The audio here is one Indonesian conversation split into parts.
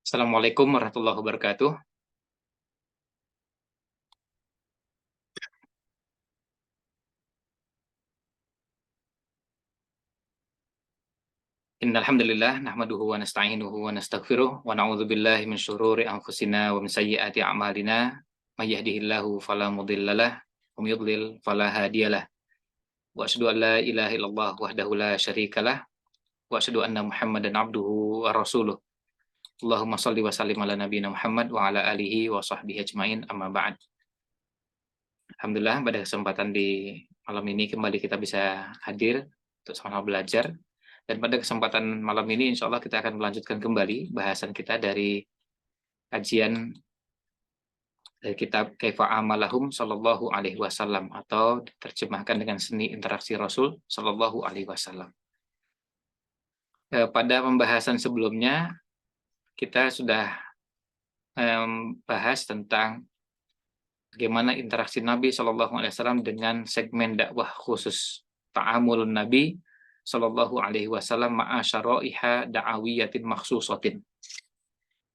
Assalamualaikum warahmatullahi wabarakatuh. Innal hamdalillah nahmaduhu wa nasta'inuhu wa nastaghfiruh wa na'udzu billahi min syururi anfusina wa min sayyiati a'malina. May yahdihillahu fala mudhillalah wa may yudlil fala hadiyalah. Wa asyhadu an la ilaha illallah wahdahu la syarikalah wa asyhadu anna Muhammadan abduhu wa rasuluh. Allahumma shalli wa sallim ala nabiyyina Muhammad wa ala alihi wa sahbihi ajmain amma ba'd. Alhamdulillah pada kesempatan di malam ini kembali kita bisa hadir untuk sama-sama belajar. Dan pada kesempatan malam ini insya Allah kita akan melanjutkan kembali bahasan kita dari kajian dari kitab Kaifa Amalahum Sallallahu Alaihi Wasallam atau diterjemahkan dengan seni interaksi Rasul Sallallahu Alaihi Wasallam. Pada pembahasan sebelumnya kita sudah bahas tentang bagaimana interaksi Nabi Sallallahu Alaihi Wasallam dengan segmen dakwah khusus ta'amulun Nabi Sallallahu Alaihi Wasallam ma'asyara'iha da'awiyatin makhsusatin.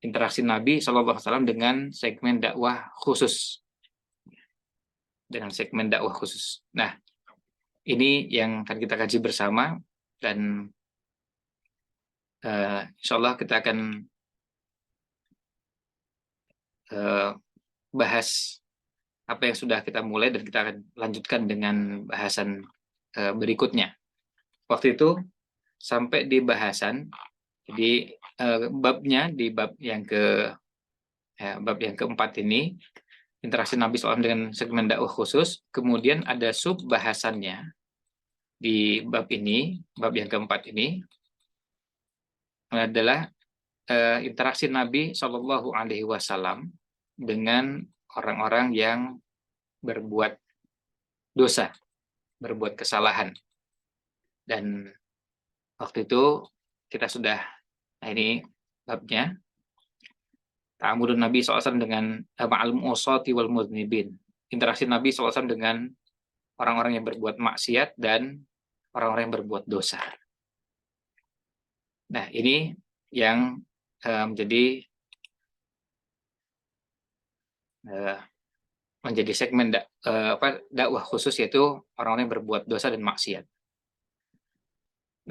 Interaksi Nabi Sallallahu Alaihi Wasallam dengan segmen dakwah khusus. Dengan segmen dakwah khusus. Nah, ini yang akan kita kaji bersama dan insya Allah kita akan bahas apa yang sudah kita mulai dan kita akan lanjutkan dengan bahasan berikutnya. Waktu itu sampai di bahasan, jadi babnya di bab yang keempat ini, interaksi Nabi SAW dengan segmen dakwah khusus, kemudian ada sub bahasannya di bab ini, bab yang keempat ini adalah interaksi Nabi Shallallahu Alaihi Wasallam dengan orang-orang yang berbuat dosa, berbuat kesalahan. Dan waktu itu kita sudah, nah ini babnya, ta'amulun Nabi SAW dengan ma'al mu'usati wal mudhnibin. Interaksi Nabi SAW dengan orang-orang yang berbuat maksiat dan orang-orang yang berbuat dosa. Nah, ini yang menjadi segmen dakwah khusus, yaitu orang-orang yang berbuat dosa dan maksiat.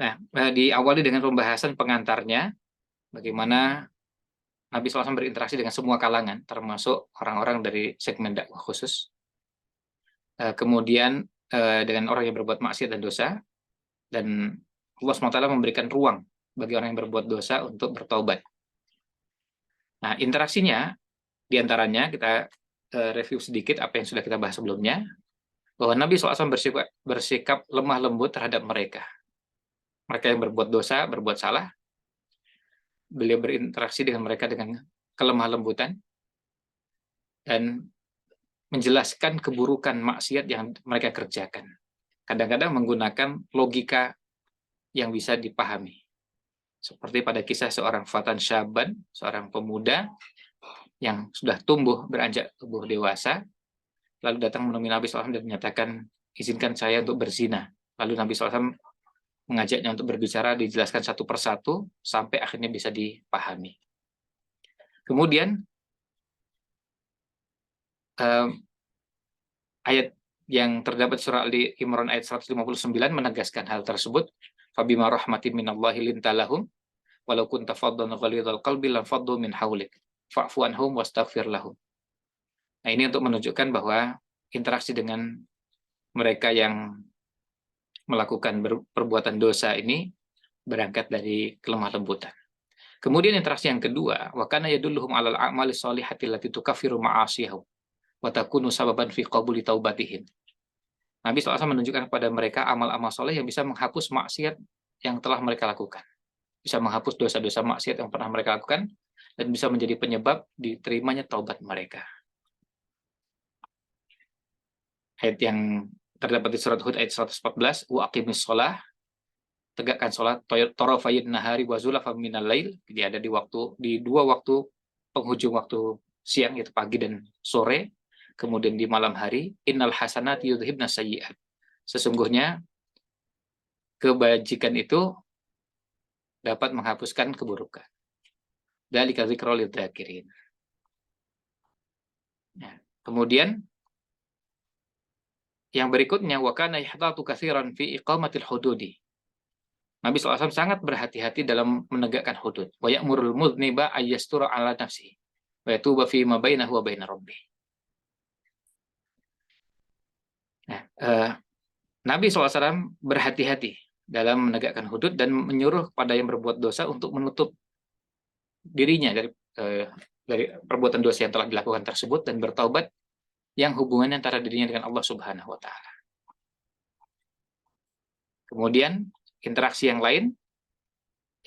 Nah, diawali dengan pembahasan pengantarnya, bagaimana Nabi SAW berinteraksi dengan semua kalangan, termasuk orang-orang dari segmen dakwah khusus. Kemudian dengan orang yang berbuat maksiat dan dosa, dan Allah SWT memberikan ruang bagi orang yang berbuat dosa untuk bertobat. Nah, interaksinya, diantaranya kita review sedikit apa yang sudah kita bahas sebelumnya, bahwa Nabi SAW bersikap lemah lembut terhadap mereka. Mereka yang berbuat dosa, berbuat salah, beliau berinteraksi dengan mereka dengan kelemah lembutan dan menjelaskan keburukan maksiat yang mereka kerjakan. Kadang-kadang menggunakan logika yang bisa dipahami. Seperti pada kisah seorang fatan syaban, seorang pemuda yang sudah beranjak tubuh dewasa, lalu datang menemui Nabi SAW dan menyatakan, izinkan saya untuk berzina. Lalu Nabi SAW mengajaknya untuk berbicara, dijelaskan satu persatu, sampai akhirnya bisa dipahami. Kemudian, ayat yang terdapat surah Ali Imran ayat 159 menegaskan hal tersebut. Fabima rahmatin minallahi lintalahum walau kunta faddan ghalidhal qalbi lam faddu min haulik fa'fu anhum wastaghfir lahum. Nah, ini untuk menunjukkan bahwa interaksi dengan mereka yang melakukan perbuatan dosa ini berangkat dari kelemah lembutan. Kemudian interaksi yang kedua, wa kana yadulluhum 'alal a'mali sholihati allati tukaffiru ma'asiyahum wa takunu sababan fi qabuli taubatihim. Nabi SAW menunjukkan kepada mereka amal-amal soleh yang bisa menghapus maksiat yang telah mereka lakukan. Bisa menghapus dosa-dosa maksiat yang pernah mereka lakukan, dan bisa menjadi penyebab diterimanya taubat mereka. Ayat yang terdapat di surat Hud ayat 114, wa aqimis shalah, tegakkan salat tarafayn nahari wa zulafam minal lail. Jadi ada di dua waktu penghujung waktu siang, yaitu pagi dan sore, kemudian di malam hari, innal hasanati yudhibnas sayyi'at. Sesungguhnya kebajikan itu dapat menghapuskan keburukan. Dzalika dzikra lidzakirin. Ya. Kemudian yang berikutnya, wa kana yahtatu katsiran fi iqamatil hududi. Nabi SAW sangat berhati-hati dalam menegakkan hudud. Wa ya'murul mudhniba ayyastura ala nafsihi wa yatuba fi ma bainahu wa baina rabbih. Nah, Nabi SAW berhati-hati dalam menegakkan hudud dan menyuruh pada yang berbuat dosa untuk menutup dirinya dari perbuatan dosa yang telah dilakukan tersebut dan bertaubat yang hubungannya antara dirinya dengan Allah Subhanahu wa taala. Kemudian interaksi yang lain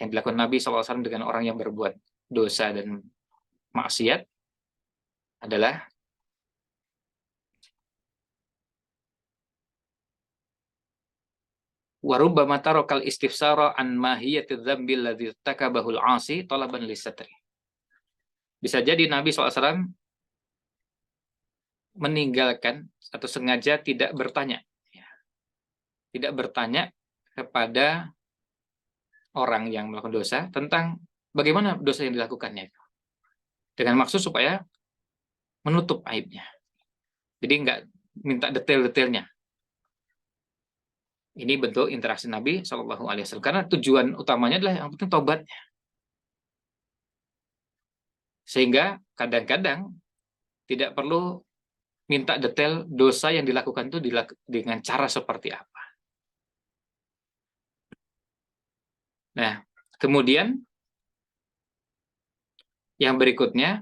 yang dilakukan Nabi SAW dengan orang yang berbuat dosa dan maksiat adalah warubbama tarakal istifsara an mahiyati dzambil ladzi takabahul 'asi talaban lisatri. Bisa jadi Nabi SAW meninggalkan atau sengaja tidak bertanya, tidak bertanya kepada orang yang melakukan dosa tentang bagaimana dosa yang dilakukannya, dengan maksud supaya menutup aibnya. Jadi nggak minta detail-detailnya. Ini bentuk interaksi Nabi Shallallahu Alaihi Wasallam karena tujuan utamanya adalah yang penting tobatnya. Sehingga kadang-kadang tidak perlu minta detail dosa yang dilakukan itu dengan cara seperti apa. Nah, kemudian yang berikutnya,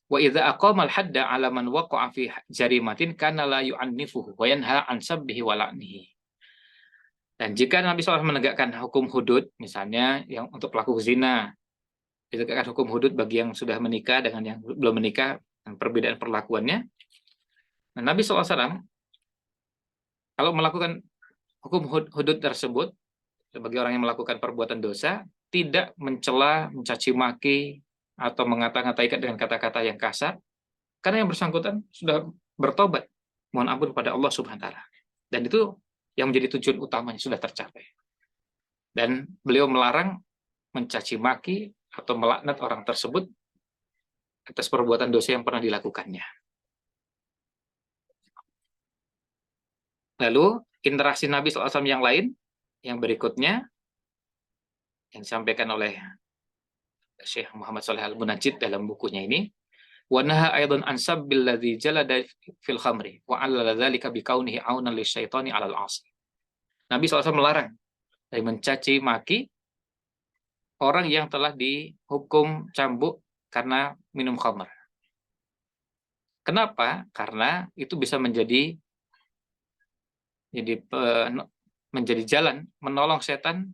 wa idza aqama al-hadda 'ala man waqa'a fi jarimatin kana la yu'annifuhu wa yanha an sabbihi wa la'nihi. Dan jika Nabi SAW menegakkan hukum hudud, misalnya yang untuk pelaku zina, ditegakkan hukum hudud bagi yang sudah menikah dengan yang belum menikah, dan perbedaan perlakuannya. Nah, Nabi SAW kalau melakukan hukum hudud tersebut bagi orang yang melakukan perbuatan dosa, tidak mencela, mencaci maki, atau mengata-ngatai dengan kata-kata yang kasar, karena yang bersangkutan sudah bertobat, mohon ampun kepada Allah Subhanahu wa taala. Dan itu yang menjadi tujuan utamanya sudah tercapai. Dan beliau melarang mencaci maki atau melaknat orang tersebut atas perbuatan dosa yang pernah dilakukannya. Lalu interaksi Nabi SAW yang lain, yang berikutnya, yang disampaikan oleh Syekh Muhammad Shalih Al-Munajjid dalam bukunya ini, wa naha aidan an sabbil ladzi jalada fil khamri wa 'allala dzalika bi kaunihi aunan lisyaitani 'alal 'asi. Nabi SAW melarang dari mencaci maki orang yang telah dihukum cambuk karena minum khamr. Kenapa? Karena itu bisa menjadi jalan menolong setan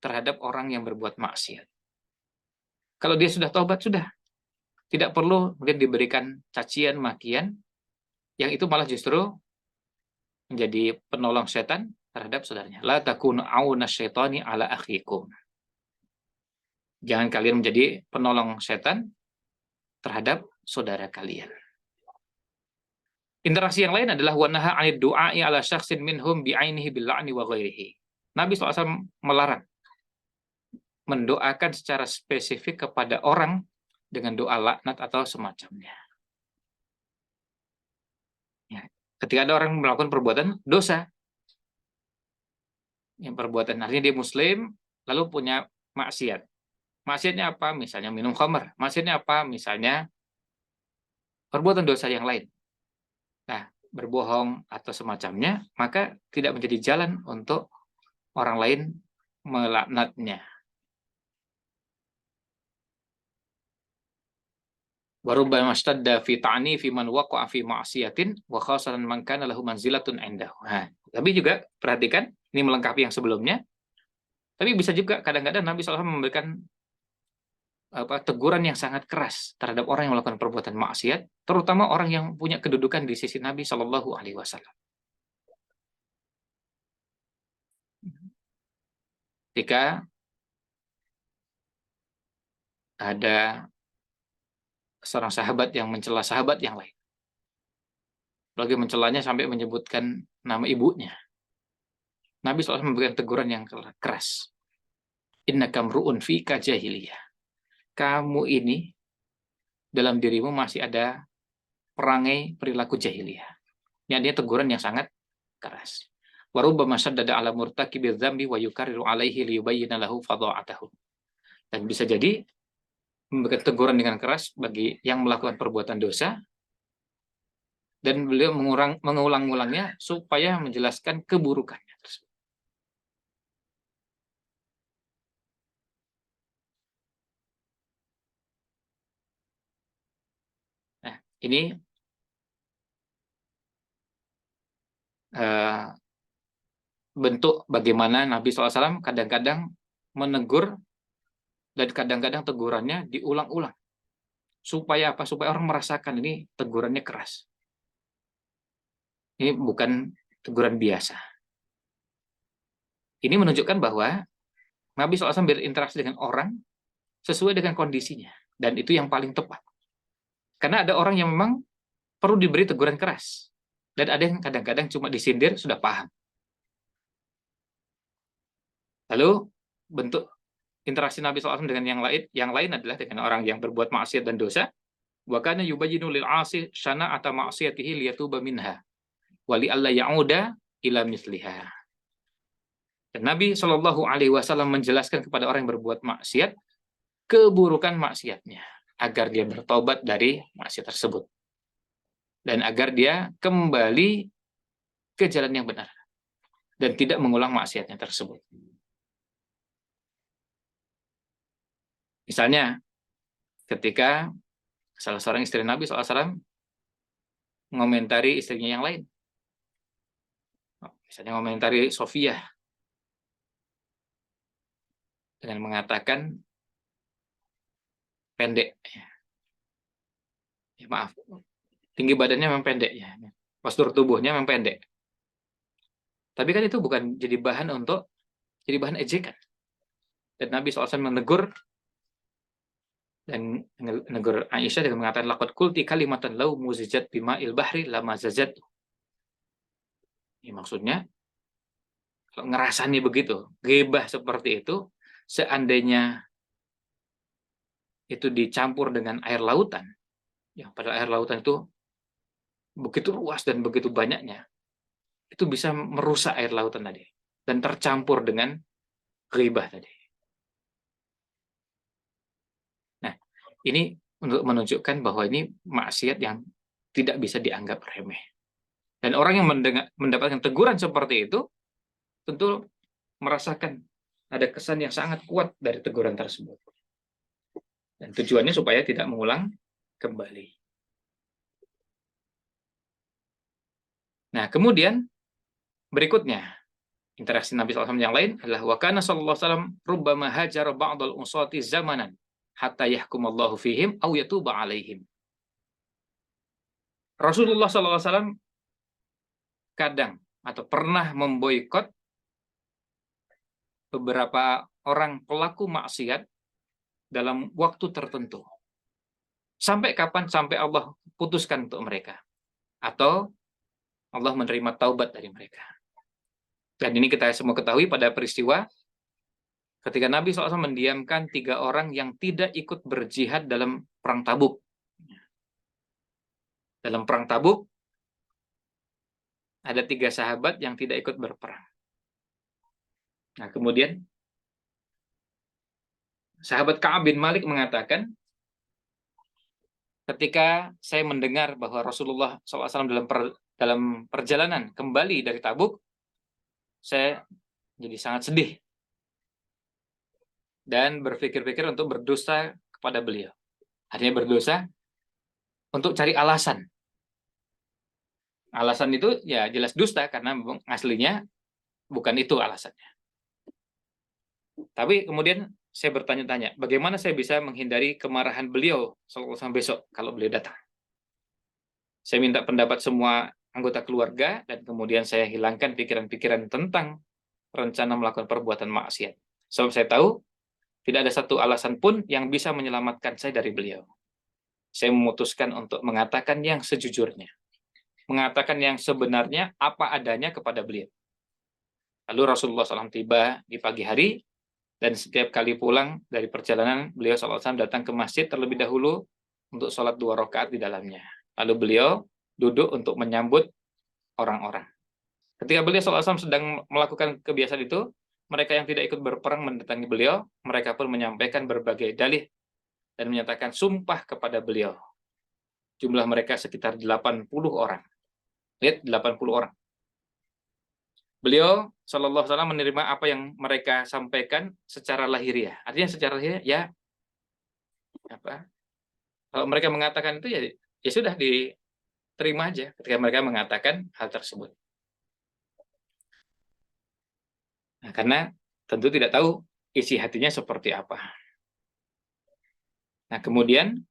terhadap orang yang berbuat maksiat. Kalau dia sudah taubat, sudah. Tidak perlu mungkin diberikan cacian, makian, yang itu malah justru menjadi penolong setan terhadap saudaranya. La takunu auna syaitani ala akhikum. Jangan kalian menjadi penolong setan terhadap saudara kalian. Interaksi yang lain adalah wa naha 'anid du'a'i ala syakhsin minhum bi'ainihi bil la'ni wa ghairihi. Nabi SAW melarang mendoakan secara spesifik kepada orang dengan doa laknat atau semacamnya. Ya. Ketika ada orang melakukan perbuatan dosa, yang perbuatan artinya dia muslim, lalu punya maksiat. Maksiatnya apa? Misalnya minum khamr. Maksiatnya apa? Misalnya perbuatan dosa yang lain. Nah, berbohong atau semacamnya, maka tidak menjadi jalan untuk orang lain melaknatnya. Warubbama mashtadda fi ta'nifi man waqa'a fi ma'siyatin wa khasatan man kana lahu manzilatun 'indahu. Nah, tapi juga perhatikan, ini melengkapi yang sebelumnya. Tapi bisa juga kadang-kadang Nabi SAW memberikan teguran yang sangat keras terhadap orang yang melakukan perbuatan maksiat, terutama orang yang punya kedudukan di sisi Nabi Shallallahu Alaihi Wasallam. Jika ada seorang sahabat yang mencela sahabat yang lain, lagi mencelanya sampai menyebutkan nama ibunya, Nabi SAW memberikan teguran yang keras. Innaka mru'un fika jahiliyah. kamu ini dalam dirimu masih ada perangai perilaku jahiliyah. Ini dia teguran yang sangat keras. Wa rubbama syaddada ala murtakibi dzambi wa yukarriru alaihi liyubayyana lahu fadha'atahu. Dan bisa jadi memberikan teguran dengan keras bagi yang melakukan perbuatan dosa, dan beliau mengulang-ulangnya supaya menjelaskan keburukannya tersebut. Nah, ini bentuk bagaimana Nabi SAW kadang-kadang menegur, dan kadang-kadang tegurannya diulang-ulang. Supaya apa? Supaya orang merasakan ini tegurannya keras. Ini bukan teguran biasa. Ini menunjukkan bahwa Nabi SAW berinteraksi dengan orang sesuai dengan kondisinya. Dan itu yang paling tepat. Karena ada orang yang memang perlu diberi teguran keras. Dan ada yang kadang-kadang cuma disindir, sudah paham. Lalu bentuk interaksi Nabi SAW dengan yang lain adalah dengan orang yang berbuat maksiat dan dosa. Wa kana yubayyinu lil 'asi syana'ata ma'siyatihi liyatuba minha wa li alla ya'uda ila misliha. Dan Nabi Shallallahu alaihi wasallam menjelaskan kepada orang yang berbuat maksiat keburukan maksiatnya agar dia bertobat dari maksiat tersebut dan agar dia kembali ke jalan yang benar dan tidak mengulang maksiatnya tersebut. Misalnya, ketika salah seorang istri Nabi SAW mengomentari istrinya yang lain. Misalnya mengomentari Sofia dengan mengatakan pendek. Ya, maaf, tinggi badannya memang pendek. Ya. Postur tubuhnya memang pendek. Tapi kan itu bukan jadi bahan ejekan. Dan Nabi SAW menegur dan menegur Aisyah dengan mengatakan laqad qulti kalimatan law muzijat bima'il bahri lama zajat. Ini maksudnya kalau ngerasani begitu, ghibah seperti itu, seandainya itu dicampur dengan air lautan, yang pada air lautan itu begitu luas dan begitu banyaknya, itu bisa merusak air lautan tadi dan tercampur dengan ghibah tadi. Nah, ini untuk menunjukkan bahwa ini maksiat yang tidak bisa dianggap remeh. Dan orang yang mendapatkan teguran seperti itu tentu merasakan ada kesan yang sangat kuat dari teguran tersebut. Dan tujuannya supaya tidak mengulang kembali. Nah, kemudian berikutnya, interaksi Nabi SAW yang lain adalah wa kana sallallahu alaihi wasallam rubbama hajara ba'dal usati zamanan hatta yahkumallahu fihim aw yatuba alaihim. Rasulullah SAW kadang atau pernah memboikot beberapa orang pelaku maksiat dalam waktu tertentu. Sampai kapan? Sampai Allah putuskan untuk mereka. Atau Allah menerima taubat dari mereka. Dan ini kita semua ketahui pada peristiwa ketika Nabi SAW mendiamkan 3 orang yang tidak ikut berjihad dalam perang Tabuk. Dalam perang Tabuk, ada 3 sahabat yang tidak ikut berperang. Nah, kemudian sahabat Ka'ab bin Malik mengatakan, ketika saya mendengar bahwa Rasulullah SAW dalam perjalanan kembali dari Tabuk, saya jadi sangat sedih dan berpikir-pikir untuk berdosa kepada beliau. Artinya berdosa untuk cari alasan. Alasan itu ya jelas dusta karena aslinya bukan itu alasannya. Tapi kemudian saya bertanya-tanya, bagaimana saya bisa menghindari kemarahan beliau sampai besok kalau beliau datang? Saya minta pendapat semua anggota keluarga dan kemudian saya hilangkan pikiran-pikiran tentang rencana melakukan perbuatan maksiat. Sebab saya tahu tidak ada satu alasan pun yang bisa menyelamatkan saya dari beliau. Saya memutuskan untuk mengatakan yang sejujurnya. Mengatakan yang sebenarnya apa adanya kepada beliau. Lalu Rasulullah SAW tiba di pagi hari Dan setiap kali pulang dari perjalanan, beliau SAW datang ke masjid terlebih dahulu untuk sholat 2 rakaat di dalamnya. Lalu beliau duduk untuk menyambut orang-orang. Ketika beliau SAW sedang melakukan kebiasaan itu, mereka yang tidak ikut berperang mendatangi beliau, mereka pun menyampaikan berbagai dalih dan menyatakan sumpah kepada beliau. Jumlah mereka sekitar 80 orang. Lihat, 80 orang. Beliau Shallallahu Alaihi Wasallam menerima apa yang mereka sampaikan secara lahiriah. Artinya secara lahiriah ya apa? Kalau mereka mengatakan itu ya sudah diterima aja ketika mereka mengatakan hal tersebut. Nah, karena tentu tidak tahu isi hatinya seperti apa. Nah, kemudian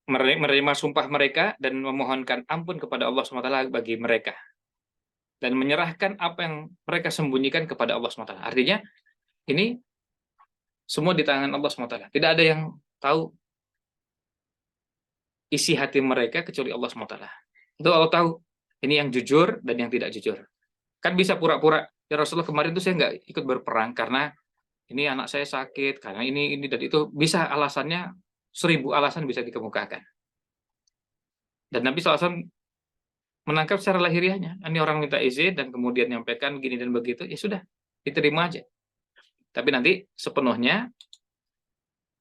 menerima sumpah mereka dan memohonkan ampun kepada Allah SWT bagi mereka. Dan menyerahkan apa yang mereka sembunyikan kepada Allah SWT. Artinya, ini semua di tangan Allah SWT. Tidak ada yang tahu isi hati mereka kecuali Allah SWT. Itu Allah tahu, ini yang jujur dan yang tidak jujur. Kan bisa pura-pura, ya Rasulullah kemarin itu saya nggak ikut berperang karena ini anak saya sakit, karena ini dan itu. Bisa alasannya, 1000 alasan bisa dikemukakan. Dan Nabi SAW menangkap secara lahiriahnya. Ini orang minta izin dan kemudian menyampaikan gini dan begitu, ya sudah, diterima aja. Tapi nanti sepenuhnya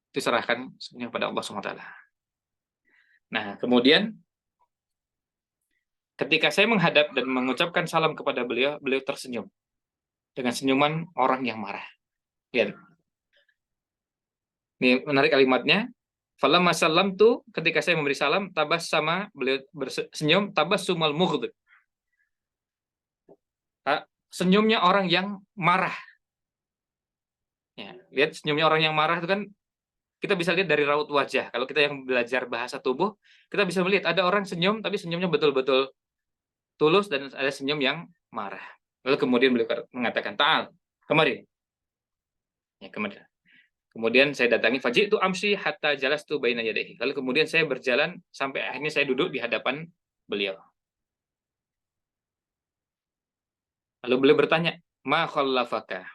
diserahkan sepenuhnya pada Allah SWT. Nah, kemudian ketika saya menghadap dan mengucapkan salam kepada beliau, beliau tersenyum dengan senyuman orang yang marah. Lihat. Ini menarik kalimatnya. Falamma sallamtu, ketika saya memberi salam, tabassama, beliau bersenyum, tabassumal mughdib. Senyumnya orang yang marah. Ya, lihat senyumnya orang yang marah itu kan kita bisa lihat dari raut wajah. Kalau kita yang belajar bahasa tubuh, kita bisa melihat ada orang senyum tapi senyumnya betul-betul tulus dan ada senyum yang marah. Lalu kemudian beliau mengatakan, "Ta'al, kemari." Ya, kemari. Kemudian saya datangi faji'tu amsi hatta jalastu baina yadayhi. Lalu kemudian saya berjalan sampai akhirnya saya duduk di hadapan beliau. Lalu beliau bertanya, "Ma khallafaka?"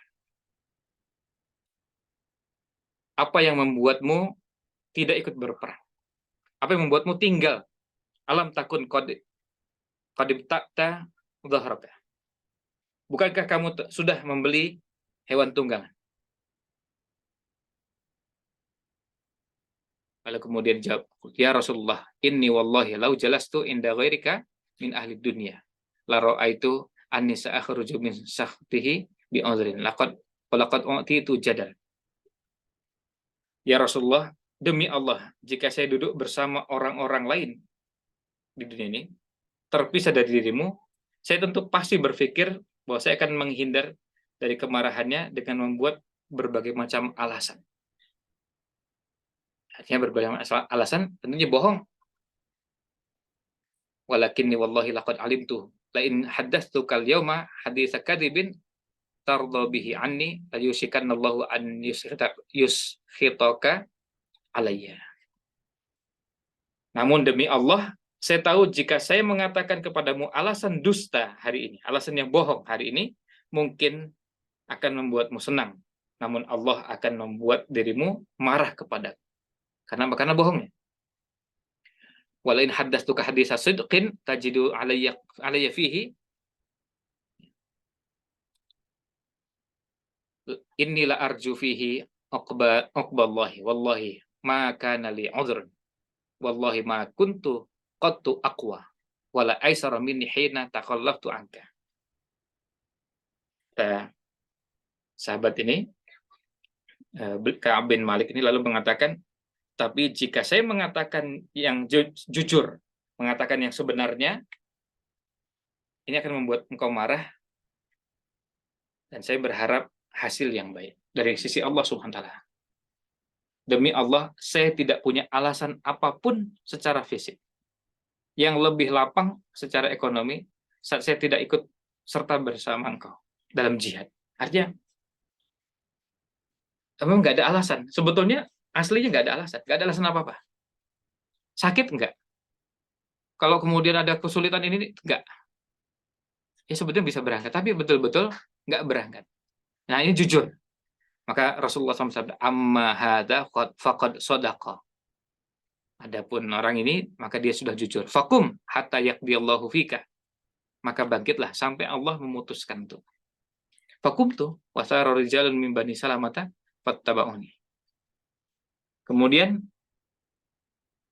Apa yang membuatmu tidak ikut berperang? Apa yang membuatmu tinggal? Alam takun qadim ta'ta dhahraka. Bukankah kamu sudah membeli hewan tunggangan? Lalu kemudian jawab, "Ya Rasulullah, inni wallahi lau jalastu inda ghairika min ahli dunya la ra'aitu anni sa'akhruju min sakhtihi bi udhrin laqad utitu jadal." Ya Rasulullah, demi Allah, jika saya duduk bersama orang-orang lain di dunia ini, terpisah dari dirimu, saya tentu pasti berpikir bahwa saya akan menghindar dari kemarahannya dengan membuat berbagai macam alasan. Artinya berbagai macam alasan tentunya bohong. Walakinni wallahi laqad alimtu la in haddatsuka al-yawma haditsa kadzibin tarda bihi anni la yushikanallahu an yuskhitaka alayya. Namun demi Allah, saya tahu jika saya mengatakan kepadamu alasan dusta hari ini, alasan yang bohong hari ini, mungkin akan membuatmu senang. Namun Allah akan membuat dirimu marah kepadaku. Karena bohongnya. Walain haddatsuka haditsa sidqin tajidu alayya fihi innila arju fihi uqballahi wallahi ma kana li udhrun wallahi ma kuntu qattu aqwa wala aisara minni hina taqallaftu anka. Sahabat ini Ka'ab bin Malik ini lalu mengatakan, tapi jika saya mengatakan yang jujur, mengatakan yang sebenarnya, ini akan membuat engkau marah, dan saya berharap hasil yang baik dari sisi Allah Subhanahu wa Ta'ala. Demi Allah, saya tidak punya alasan apapun secara fisik yang lebih lapang secara ekonomi saat saya tidak ikut serta bersama engkau dalam jihad. Artinya, memang nggak ada alasan. Sebetulnya aslinya nggak ada alasan. Nggak ada alasan apa-apa. Sakit nggak? Kalau kemudian ada kesulitan ini, nggak. Ya sebetulnya bisa berangkat, tapi betul-betul nggak berangkat. Nah, ini jujur. Maka Rasulullah SAW bersabda, "Amma hadza faqad shadaqa." Adapun orang ini, maka dia sudah jujur. Fakum hatta yaqdiyallahu fika. Maka bangkitlah sampai Allah memutuskan itu. Fakumtu wa sara rijalun min bani Salamata fattaba'uni. Kemudian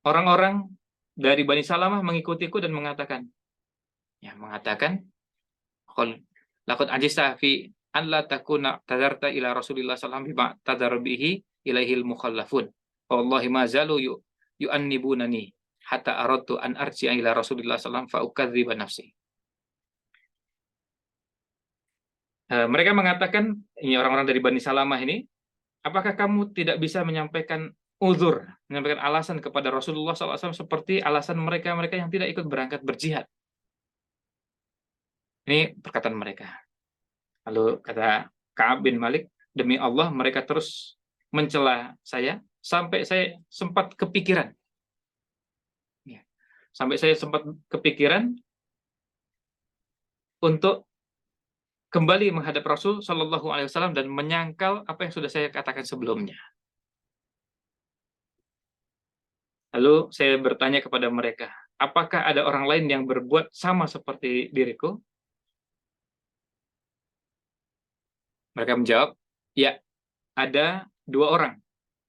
orang-orang dari Bani Salamah mengikutiku dan mengatakan, qul laqad ajista fi an la takuna tadarta ila Rasulillah sallallahu alaihi wasallam bima tadar bihi ilaihil mukhallafun. Wallahi ma zalu yu'annibunani hatta aradtu an arji'a ila Rasulillah sallallahu alaihi wasallam fa ukadziba nafsi. Mereka mengatakan, ini orang-orang dari Bani Salamah ini, apakah kamu tidak bisa menyampaikan uzur, menyampaikan alasan kepada Rasulullah SAW seperti alasan mereka-mereka yang tidak ikut berangkat berjihad? Ini perkataan mereka. Lalu kata Ka'ab bin Malik, demi Allah mereka terus mencela saya sampai saya sempat kepikiran. Sampai saya sempat kepikiran untuk kembali menghadap Rasul Shallallahu Alaihi Wasallam dan menyangkal apa yang sudah saya katakan sebelumnya. Lalu saya bertanya kepada mereka, apakah ada orang lain yang berbuat sama seperti diriku? Mereka menjawab, ya, ada 2 orang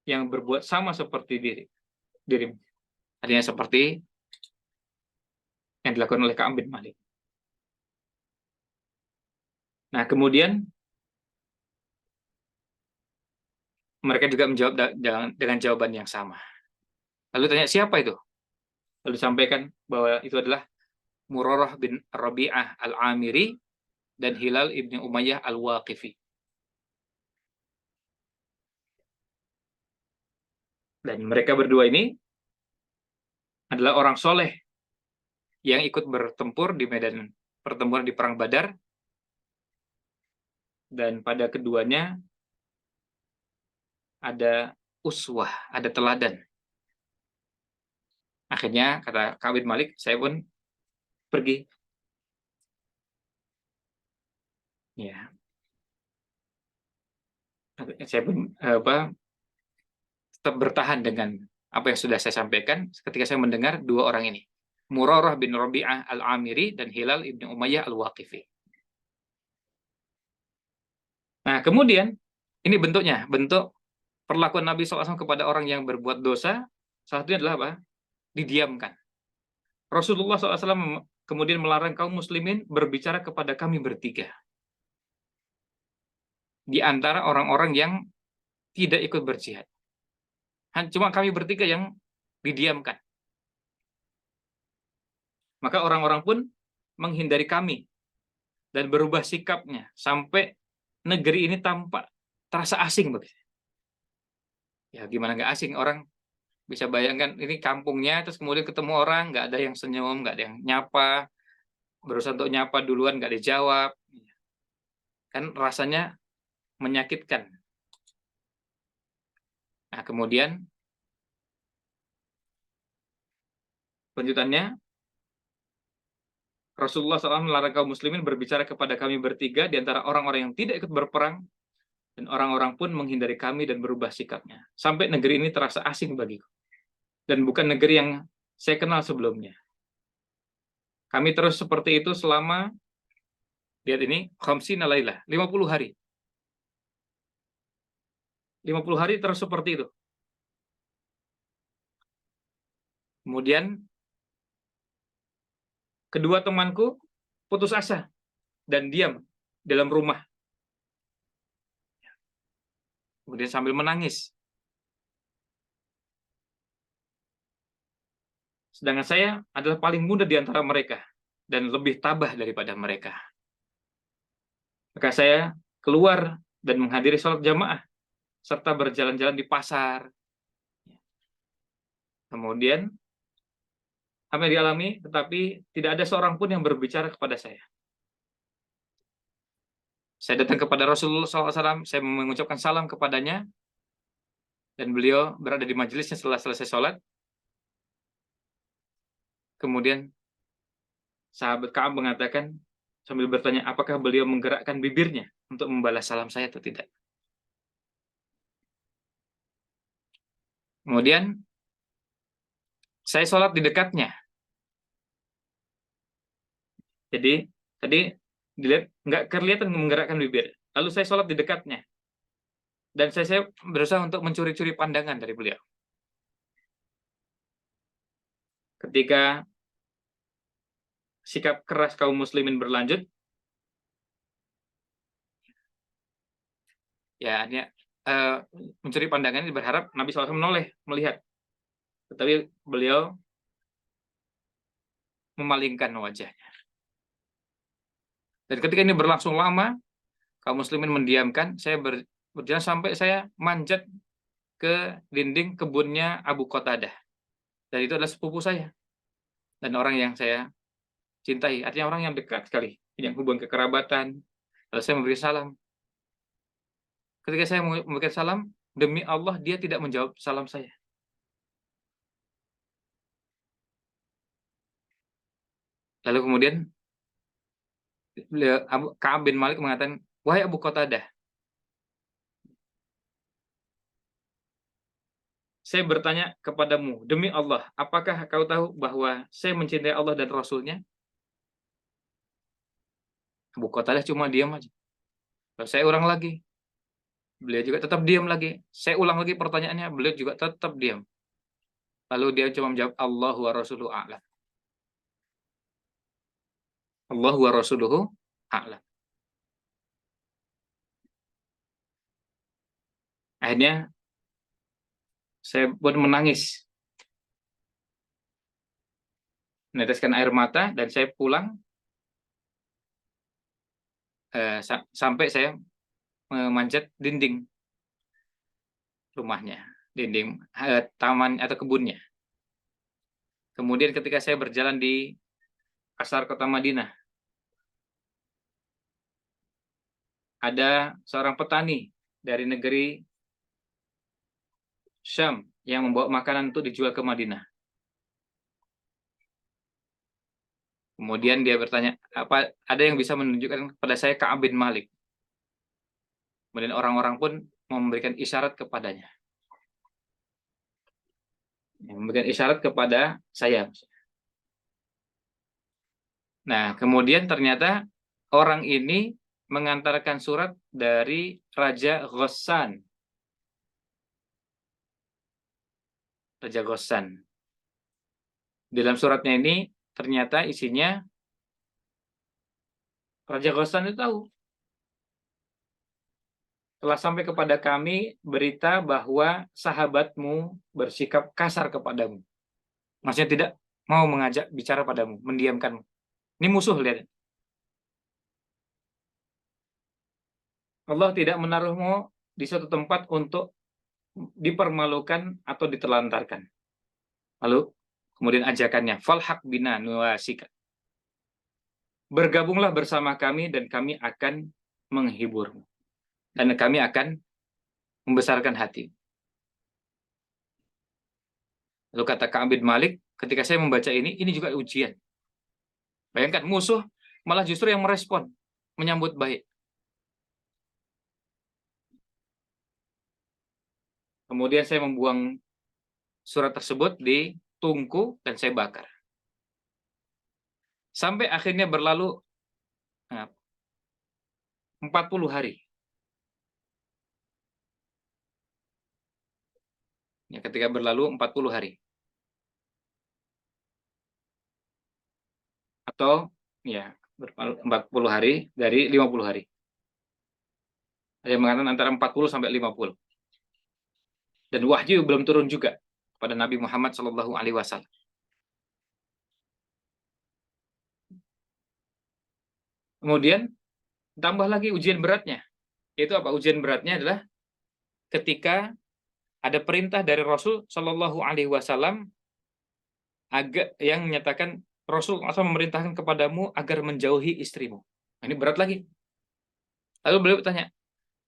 yang berbuat sama seperti dirimu. Artinya seperti yang dilakukan oleh Ka'ab bin Malik. Nah, kemudian mereka juga menjawab dengan jawaban yang sama. Lalu tanya, siapa itu? Lalu sampaikan bahwa itu adalah Murarah bin Rabi'ah al-Amiri dan Hilal ibn Umayyah al-Waqifi. Dan mereka berdua ini adalah orang soleh yang ikut bertempur di medan pertempuran di Perang Badar. Dan pada keduanya ada uswah, ada teladan. Akhirnya, kata Ka'ab bin Malik, saya pun pergi. Ya. Saya pun tetap bertahan dengan apa yang sudah saya sampaikan ketika saya mendengar 2 orang ini. Murarah bin Rabi'ah al-Amiri dan Hilal ibn Umayyah al-Waqifi. Nah, kemudian ini bentuknya, bentuk perlakuan Nabi SAW kepada orang yang berbuat dosa, salah satunya adalah apa? Didiamkan. Rasulullah SAW kemudian melarang kaum muslimin berbicara kepada kami bertiga. Di antara orang-orang yang tidak ikut berjihad. Cuma kami bertiga yang didiamkan. Maka orang-orang pun menghindari kami dan berubah sikapnya sampai negeri ini tampak terasa asing bagi saya. Ya gimana nggak asing, orang bisa bayangkan ini kampungnya, terus kemudian ketemu orang, nggak ada yang senyum, nggak ada yang nyapa, berusaha untuk nyapa duluan nggak dijawab, kan rasanya menyakitkan. Nah, kemudian lanjutannya, Rasulullah SAW melarang kaum muslimin berbicara kepada kami bertiga di antara orang-orang yang tidak ikut berperang, dan orang-orang pun menghindari kami dan berubah sikapnya. Sampai negeri ini terasa asing bagiku. Dan bukan negeri yang saya kenal sebelumnya. Kami terus seperti itu selama, lihat ini, khamsina lailah, 50 hari. 50 hari terus seperti itu. Kemudian, kedua temanku putus asa dan diam dalam rumah. Kemudian sambil menangis. Sedangkan saya adalah paling muda di antara mereka dan lebih tabah daripada mereka. Maka saya keluar dan menghadiri sholat jamaah serta berjalan-jalan di pasar. Kemudian apa yang dialami, tetapi tidak ada seorang pun yang berbicara kepada saya. Saya datang kepada Rasulullah SAW, saya mengucapkan salam kepadanya, dan beliau berada di majelisnya setelah selesai sholat. Kemudian sahabat Ka'ab mengatakan, sambil bertanya, apakah beliau menggerakkan bibirnya untuk membalas salam saya atau tidak. Kemudian saya sholat di dekatnya. Jadi tadi dilihat nggak kelihatan menggerakkan bibir. Lalu saya sholat di dekatnya. Dan saya berusaha untuk mencuri-curi pandangan dari beliau. Ketika sikap keras kaum muslimin berlanjut, ya hanya mencuri pandangan ini berharap Nabi SAW menoleh, melihat. Tetapi beliau memalingkan wajahnya. Dan ketika ini berlangsung lama, kaum muslimin mendiamkan, saya berjalan sampai saya manjat ke dinding kebunnya Abu Qatadah. Dan itu adalah sepupu saya. Dan orang yang saya cintai, artinya orang yang dekat sekali, yang hubungan kekerabatan. Lalu saya memberi salam. Ketika saya memberikan salam, demi Allah dia tidak menjawab salam saya. Lalu kemudian Ka'ab bin Malik mengatakan, wahai Abu Qatadah, saya bertanya kepadamu, demi Allah, apakah kau tahu bahwa saya mencintai Allah dan Rasulnya? Abu Qatadah cuma diam aja. Lalu saya ulang lagi. Beliau juga tetap diam lagi. Saya ulang lagi pertanyaannya, beliau juga tetap diam. Lalu dia cuma menjawab, Allahu wa rasuluhu a'lam. Allahu wa rasuluhu a'lam. Akhirnya saya pun menangis, meneteskan air mata, dan saya pulang sampai saya memanjat dinding rumahnya, dinding taman atau kebunnya. Kemudian ketika saya berjalan di pasar kota Madinah, ada seorang petani dari negeri Syam yang membawa makanan untuk dijual ke Madinah. Kemudian dia bertanya, apa ada yang bisa menunjukkan kepada saya Ka'ab bin Malik? Kemudian orang-orang pun memberikan isyarat kepadanya. Memberikan isyarat kepada saya. Nah, kemudian ternyata orang ini mengantarkan surat dari Raja Ghassan. Raja Ghassan. Dalam suratnya ini ternyata isinya Raja Ghassan itu tahu. Telah sampai kepada kami berita bahwa sahabatmu bersikap kasar kepadamu. Maksudnya tidak mau mengajak bicara padamu, mendiamkanmu. Ini musuh, lihat. Allah tidak menaruhmu di suatu tempat untuk dipermalukan atau ditelantarkan. Lalu kemudian ajakannya, falhaq bina nuwasika. Bergabunglah bersama kami dan kami akan menghiburmu. Dan kami akan membesarkan hati. Lalu kata Ka'ab bin Malik, ketika saya membaca ini juga ujian. Bayangkan, musuh malah justru yang merespon, menyambut baik. Kemudian saya membuang surat tersebut di tungku dan saya bakar. Sampai akhirnya berlalu 40 hari. Ya, ketika berlalu 40 hari. Atau ya 40 hari dari 50 hari. Ada yang mengatakan antara 40 sampai 50. Dan wahyu belum turun juga pada Nabi Muhammad SAW. Kemudian tambah lagi ujian beratnya. Itu apa? Ujian beratnya adalah ketika ada perintah dari Rasul SAW yang menyatakan Rasul asal memerintahkan kepadamu agar menjauhi istrimu. Nah, ini berat lagi. Lalu beliau bertanya,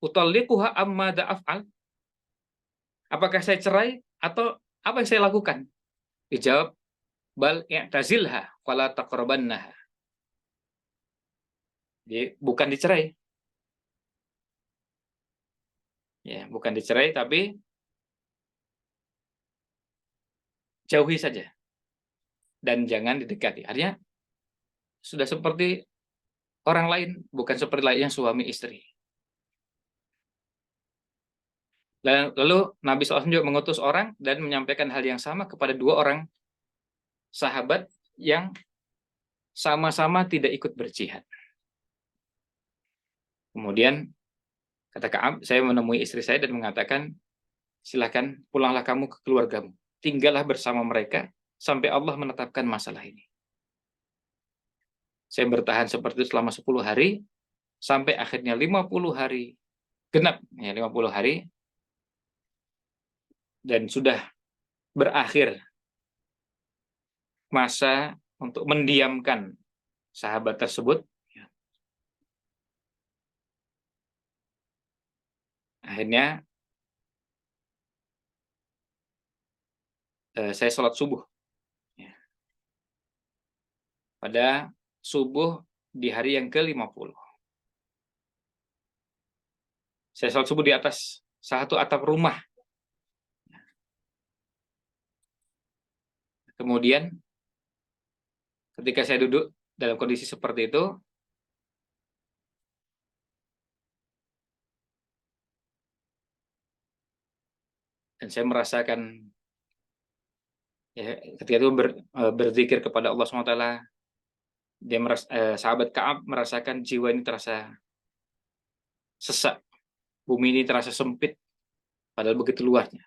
utalliquha amma da'af'al? Apakah saya cerai atau apa yang saya lakukan? Dijawab, bal i'tazilha fala taqrabannaha. Jadi bukan dicerai, Ya, bukan dicerai, tapi jauhi saja dan jangan didekati. Artinya sudah seperti orang lain, bukan seperti layaknya suami istri. Dan lalu Nabi SAW juga mengutus orang dan menyampaikan hal yang sama kepada dua orang sahabat yang sama-sama tidak ikut berjihad. Kemudian kata Ka'ab, saya menemui istri saya dan mengatakan, silakan pulanglah kamu ke keluargamu. Tinggallah bersama mereka sampai Allah menetapkan masalah ini. Saya bertahan seperti itu selama 10 hari, sampai akhirnya 50 hari, genap ya 50 hari, dan sudah berakhir masa untuk mendiamkan sahabat tersebut. Akhirnya saya sholat subuh. Pada subuh di hari yang ke-50. Saya sholat subuh di atas satu atap rumah. Kemudian ketika saya duduk dalam kondisi seperti itu, dan saya merasakan ya, ketika itu berzikir kepada Allah SWT, dia sahabat Ka'ab merasakan jiwa ini terasa sesak, bumi ini terasa sempit, padahal begitu luasnya.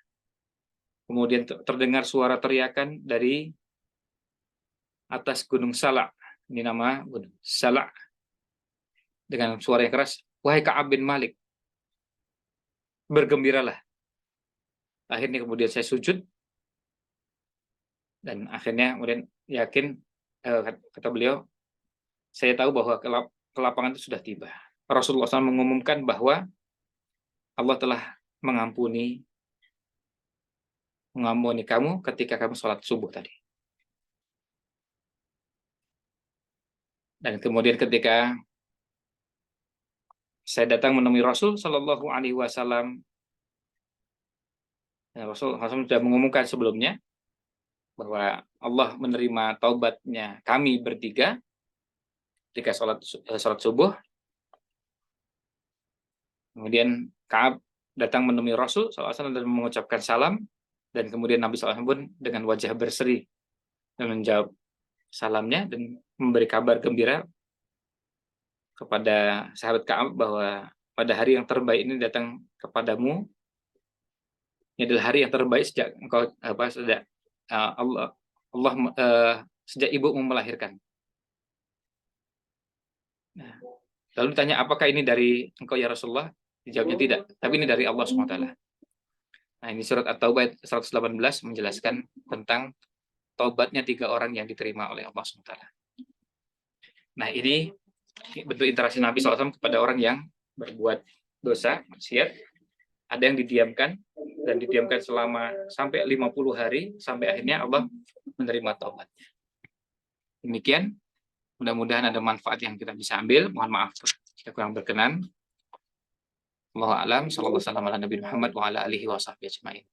Kemudian terdengar suara teriakan dari atas Gunung Sala'. Ini nama Gunung Sala'. Dengan suara yang keras, wahai Ka'ab bin Malik, bergembiralah. Akhirnya kemudian saya sujud, dan akhirnya kemudian yakin, kata beliau, saya tahu bahwa kelapangan itu sudah tiba. Rasulullah SAW mengumumkan bahwa Allah telah mengampuni kamu ketika kamu sholat subuh tadi. Dan kemudian ketika saya datang menemui Rasul Shallallahu Alaihi Wasallam, Rasul sudah mengumumkan sebelumnya bahwa Allah menerima taubatnya kami bertiga ketika sholat subuh. Kemudian Ka'ab datang menemui Rasul SAW dan mengucapkan salam, dan kemudian Nabi SAW pun dengan wajah berseri dan menjawab salamnya dan memberi kabar gembira kepada sahabat Ka'ab bahwa pada hari yang terbaik ini datang kepadamu. Ini adalah hari yang terbaik sejak engkau sejak Allah sejak ibumu melahirkan. Nah, lalu ditanya, apakah ini dari engkau ya Rasulullah? Dijawabnya tidak, tapi ini dari Allah SWT. Nah, ini surat At-Taubah 118 menjelaskan tentang taubatnya 3 orang yang diterima oleh Allah SWT. Nah, ini bentuk interaksi Nabi SAW kepada orang yang berbuat dosa, maksiat. Ada yang didiamkan, dan didiamkan selama sampai 50 hari, sampai akhirnya Allah menerima taubatnya. Demikian, mudah-mudahan ada manfaat yang kita bisa ambil. Mohon maaf jika kurang berkenan. Wallahu a'lam. Sallallahu alaihi wasallam ala Nabi Muhammad wa ala alihi wa sahbihi ajma'in.